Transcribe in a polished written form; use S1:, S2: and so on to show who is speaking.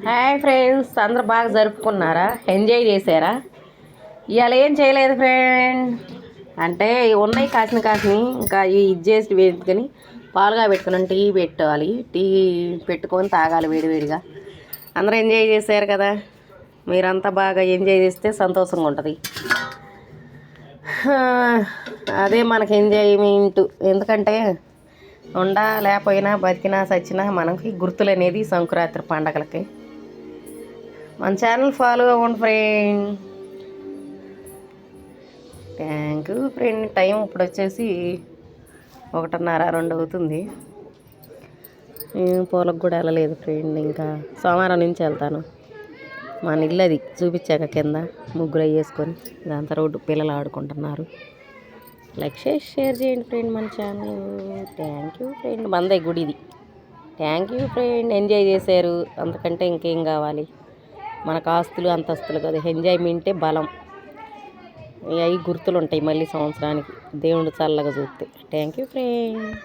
S1: Hi friends, అందరు బాగా జరుపుకున్నారా? Enjoy చేశారా? ఇవాళ ఏం చేయలేదు ఫ్రెండ్, అంటే ఉన్నాయి కాసిన ఇంకా ఇది చేసి పెట్టుకొని పాలుగా పెట్టుకుని టీ పెట్టాలి. టీ పెట్టుకొని తాగాలి వేడివేడిగా. అందరూ ఎంజాయ్ చేశారు కదా? మీరంతా బాగా ఎంజాయ్ చేస్తే సంతోషంగా ఉంటుంది. అదే మనకి ఎంజాయ్మెంట్. ఎందుకంటే లేకపోయినా బతికినా సచ్చినా మనకి గుర్తులు అనేది సంక్రాంతి పండగలకి. మన ఛానల్ ఫాలో అవ్వండి friend. Thank you friend. Time ఇప్పుడు వచ్చేసి 1:30-2 అవుతుంది. పూలకు కూడా వెళ్ళలేదు ఫ్రెండ్, ఇంకా సోమవారం నుంచి వెళ్తాను. మన ఇల్లు అది చూపించాక కింద ముగ్గురు వేసుకొని ఇదంతా రోడ్డు పిల్లలు ఆడుకుంటున్నారు. లైక్ షేర్ చేయండి ఫ్రెండ్ మన ఛానల్. Thank you friend. మందే గుడిది. Thank you friend. ఎంజాయ్ చేశారు, అంతకంటే ఇంకేం కావాలి? మనకు ఆస్తులు అంతస్తులు కదా, ఎంజాయ్మెంటే బలం. అవి గుర్తులు ఉంటాయి మళ్ళీ సంవత్సరానికి, దేవుడు చల్లగా చూస్తే. Thank you friend.